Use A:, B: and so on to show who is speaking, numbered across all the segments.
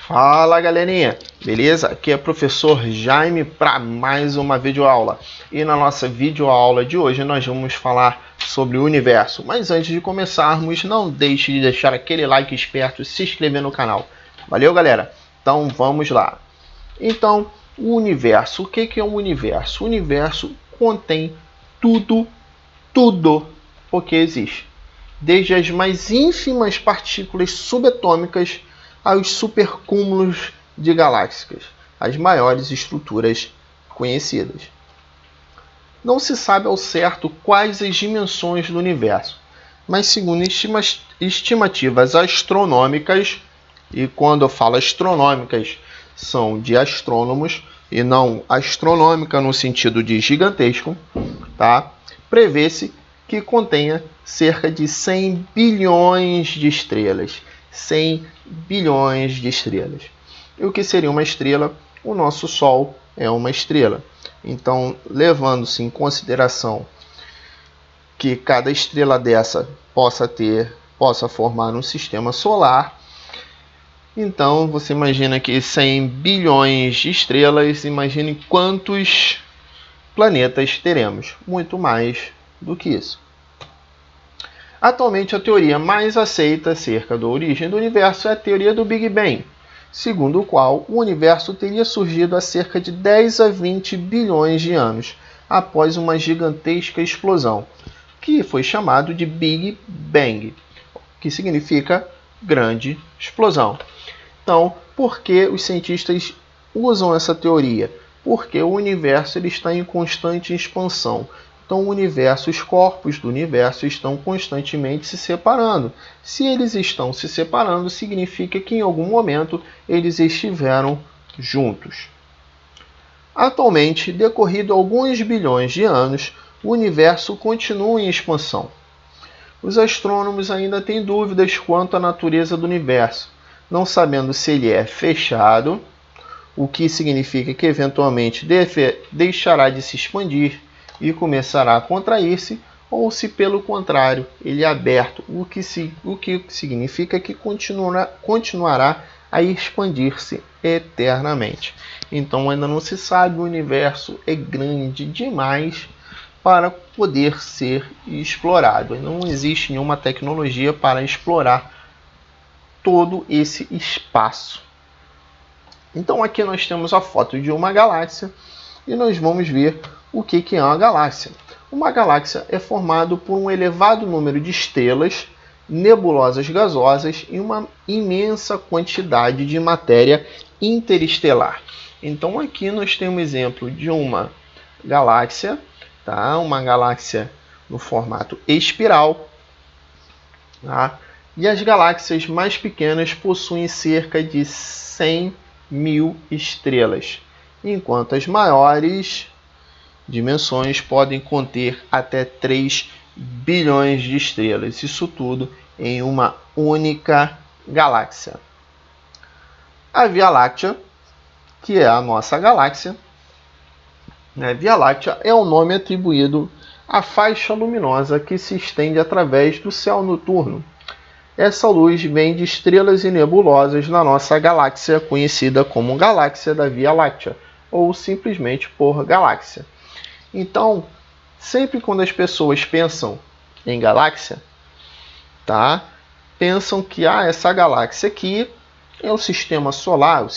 A: Fala galerinha, beleza? Aqui é o professor Jaime para mais uma videoaula. E na nossa videoaula de hoje nós vamos falar sobre o universo. Mas antes de começarmos, não deixe de deixar aquele like esperto e se inscrever no canal. Valeu galera? Então vamos lá. Então, o universo. O que é um universo? O universo contém tudo o que existe. Desde as mais ínfimas partículas subatômicas aos supercúmulos de galáxias, as maiores estruturas conhecidas. Não se sabe ao certo quais as dimensões do universo, mas segundo estimativas astronômicas, e quando eu falo astronômicas, são de astrônomos e não astronômica no sentido de gigantesco, tá? Prevê-se que contenha cerca de 100 bilhões de estrelas. 100 bilhões de estrelas. E o que seria uma estrela? O nosso Sol é uma estrela. Então, levando-se em consideração que cada estrela dessa possa formar um sistema solar, então você imagina que 100 bilhões de estrelas, imagine quantos planetas teremos. Muito mais do que isso. Atualmente, a teoria mais aceita acerca da origem do universo é a teoria do Big Bang, segundo o qual o universo teria surgido há cerca de 10 a 20 bilhões de anos, após uma gigantesca explosão, que foi chamado de Big Bang, que significa grande explosão. Então, por que os cientistas usam essa teoria? Porque o universo ele está em constante expansão. Então, os corpos do universo estão constantemente se separando. Se eles estão se separando, significa que em algum momento eles estiveram juntos. Atualmente, decorrido alguns bilhões de anos, o universo continua em expansão. Os astrônomos ainda têm dúvidas quanto à natureza do universo, não sabendo se ele é fechado, o que significa que eventualmente deixará de se expandir e começará a contrair-se, ou se pelo contrário ele é aberto, o que significa que continuará a expandir-se eternamente. Então ainda não se sabe, o universo é grande demais para poder ser explorado. Não existe nenhuma tecnologia para explorar todo esse espaço. Então aqui nós temos a foto de uma galáxia e nós vamos ver o que é uma galáxia. Uma galáxia é formada por um elevado número de estrelas, nebulosas gasosas e uma imensa quantidade de matéria interestelar. Então aqui nós temos um exemplo de uma galáxia, tá? Uma galáxia no formato espiral, tá? E as galáxias mais pequenas possuem cerca de 100 mil estrelas, enquanto as maiores dimensões podem conter até 3 bilhões de estrelas. Isso tudo em uma única galáxia. A Via Láctea, que é a nossa galáxia, a Via Láctea é o nome atribuído à faixa luminosa que se estende através do céu noturno. Essa luz vem de estrelas e nebulosas na nossa galáxia, conhecida como Galáxia da Via Láctea, ou simplesmente por galáxia. Então, sempre quando as pessoas pensam em galáxia, tá? Pensam que essa galáxia aqui é o sistema solar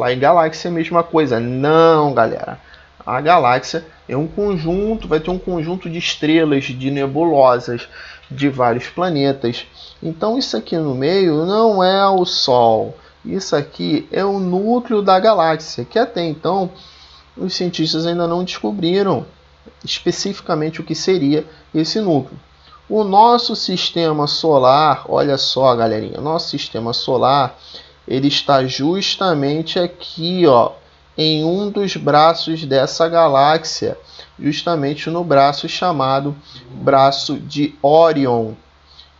A: e galáxia é a mesma coisa. Não, galera. A galáxia é um conjunto, vai ter um conjunto de estrelas, de nebulosas, de vários planetas. Então isso aqui no meio não é o Sol. Isso aqui é o núcleo da galáxia, que até então os cientistas ainda não descobriram especificamente o que seria esse núcleo. O nosso sistema solar, olha só galerinha, o nosso sistema solar ele está justamente aqui, ó, em um dos braços dessa galáxia, justamente no braço chamado braço de Órion.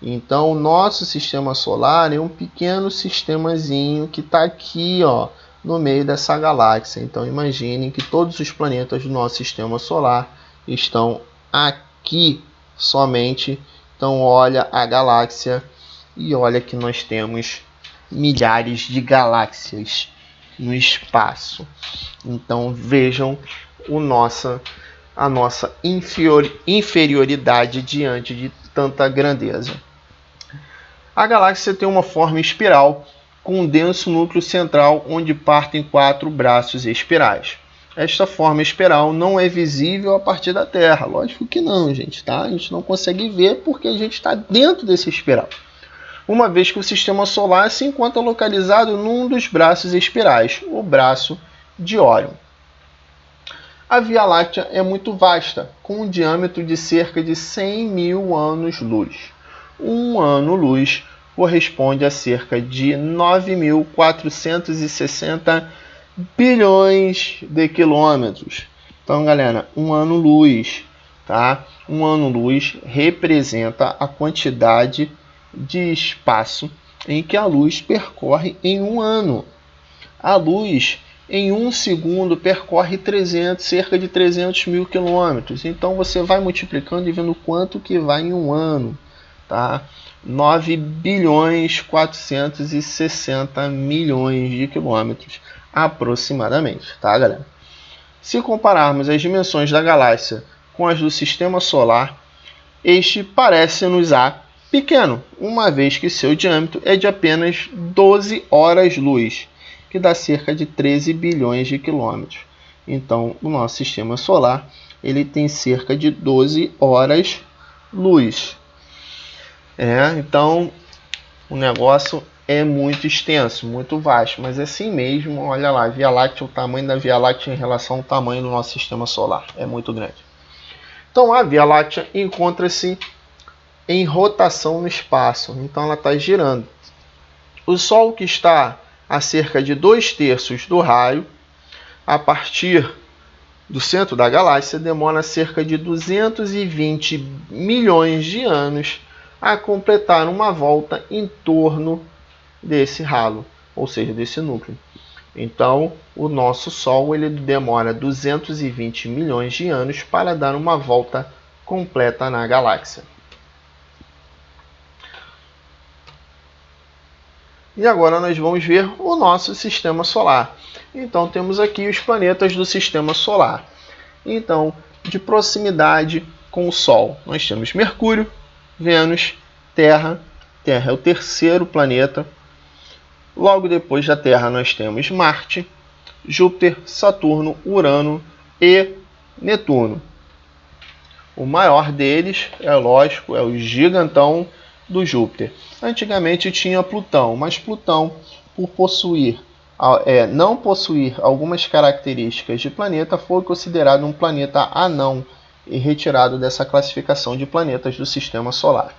A: Então, o nosso sistema solar é um pequeno sistemazinho que está aqui, ó, no meio dessa galáxia. Então, imaginem que todos os planetas do nosso sistema solar estão aqui somente. Então, olha a galáxia e olha que nós temos milhares de galáxias no espaço. Então vejam a nossa inferioridade diante de tanta grandeza. A galáxia tem uma forma espiral, com um denso núcleo central onde partem 4 braços espirais. Esta forma espiral não é visível a partir da Terra. Lógico que não, gente, tá? A gente não consegue ver porque a gente está dentro desse espiral. Uma vez que o sistema solar se encontra localizado num dos braços espirais, o braço de Órion. A Via Láctea é muito vasta, com um diâmetro de cerca de 100 mil anos-luz. Um ano-luz corresponde a cerca de 9.460 bilhões de quilômetros. Então, galera, um ano-luz, tá? Um ano-luz representa a quantidade de espaço em que a luz percorre em um ano. A luz, em um segundo, percorre cerca de 300 mil quilômetros. Então, você vai multiplicando e vendo quanto que vai em um ano, tá? 9.460 milhões de quilômetros aproximadamente, tá, galera? Se compararmos as dimensões da galáxia com as do sistema solar, este parece-nos pequeno, uma vez que seu diâmetro é de apenas 12 horas-luz, que dá cerca de 13 bilhões de quilômetros. Então, o nosso sistema solar ele tem cerca de 12 horas-luz. Então, o negócio é muito extenso, muito vasto, mas é assim mesmo. Olha lá, a Via Láctea, o tamanho da Via Láctea em relação ao tamanho do nosso sistema solar é muito grande. Então, a Via Láctea encontra-se em rotação no espaço, então ela está girando. O Sol, que está a cerca de 2/3 do raio, a partir do centro da galáxia, demora cerca de 220 milhões de anos a completar uma volta em torno desse halo, ou seja, desse núcleo. Então, o nosso Sol ele demora 220 milhões de anos para dar uma volta completa na galáxia. E agora nós vamos ver o nosso sistema solar. Então, temos aqui os planetas do sistema solar. Então, de proximidade com o Sol, nós temos Mercúrio, Vênus, Terra. Terra é o terceiro planeta. Logo depois da Terra, nós temos Marte, Júpiter, Saturno, Urano e Netuno. O maior deles, é lógico, é o gigantão do Júpiter. Antigamente tinha Plutão, mas Plutão, por não possuir algumas características de planeta, foi considerado um planeta anão e retirado dessa classificação de planetas do sistema solar.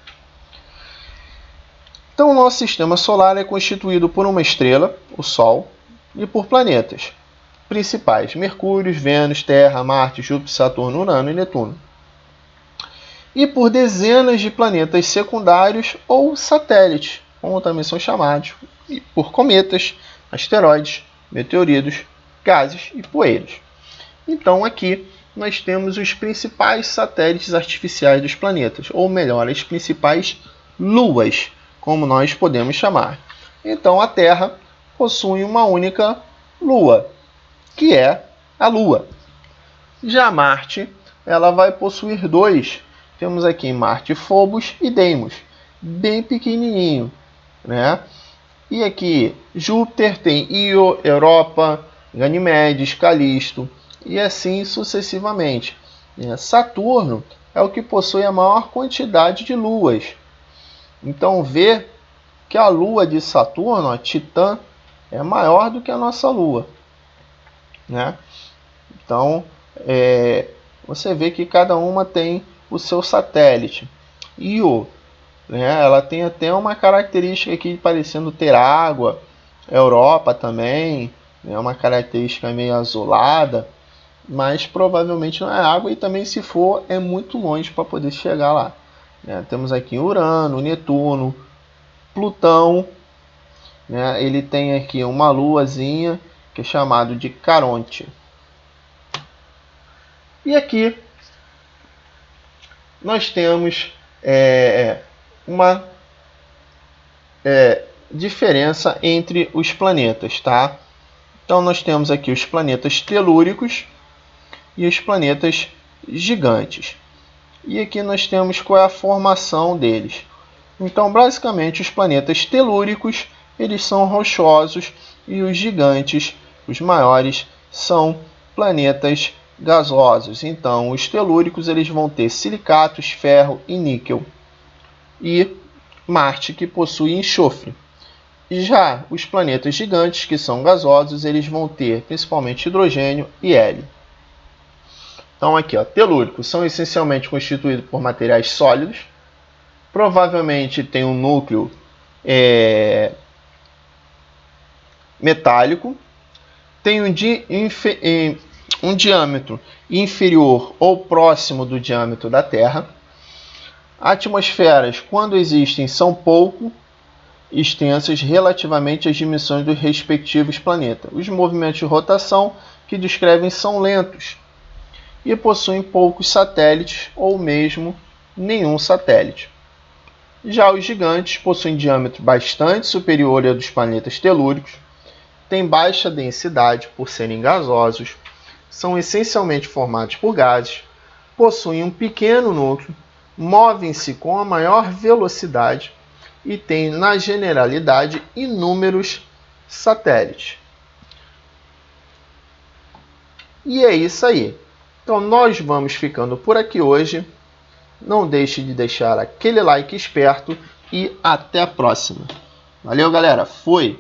A: Então, o nosso sistema solar é constituído por uma estrela, o Sol, e por planetas principais: Mercúrio, Vênus, Terra, Marte, Júpiter, Saturno, Urano e Netuno. E por dezenas de planetas secundários ou satélites, como também são chamados, e por cometas, asteroides, meteoritos, gases e poeiras. Então, aqui nós temos os principais satélites artificiais dos planetas, ou melhor, as principais luas, como nós podemos chamar. Então, a Terra possui uma única lua, que é a Lua. Já Marte, ela vai possuir 2. Temos aqui Marte, Phobos e Deimos, bem pequenininho, né? E aqui Júpiter tem Io, Europa, Ganimedes, Calisto e assim sucessivamente. Saturno é o que possui a maior quantidade de luas. Então vê que a lua de Saturno, a Titã, é maior do que a nossa lua, né? Então você vê que cada uma tem o seu satélite. Io, né, ela tem até uma característica aqui parecendo ter água. Europa também, é uma característica meio azulada, mas provavelmente não é água, e também, se for, é muito longe para poder chegar lá. Temos aqui Urano, Netuno, Plutão, né, ele tem aqui uma luazinha que é chamado de Caronte. E aqui nós temos diferença entre os planetas, tá? Então nós temos aqui os planetas telúricos e os planetas gigantes. E aqui nós temos qual é a formação deles. Então, basicamente, os planetas telúricos, eles são rochosos, e os gigantes, os maiores, são planetas gasosos. Então, os telúricos eles vão ter silicatos, ferro e níquel. E Marte, que possui enxofre. Já os planetas gigantes, que são gasosos, eles vão ter principalmente hidrogênio e hélio. Então aqui, ó, telúricos são essencialmente constituídos por materiais sólidos. Provavelmente tem um núcleo metálico. Tem um diâmetro inferior ou próximo do diâmetro da Terra. Atmosferas, quando existem, são pouco extensas relativamente às dimensões dos respectivos planetas. Os movimentos de rotação que descrevem são lentos e possuem poucos satélites ou mesmo nenhum satélite. Já os gigantes possuem diâmetro bastante superior ao dos planetas telúricos, têm baixa densidade por serem gasosos, são essencialmente formados por gases, possuem um pequeno núcleo, movem-se com a maior velocidade e têm, na generalidade, inúmeros satélites. E é isso aí. Então nós vamos ficando por aqui hoje. Não deixe de deixar aquele like esperto e até a próxima. Valeu, galera. Fui!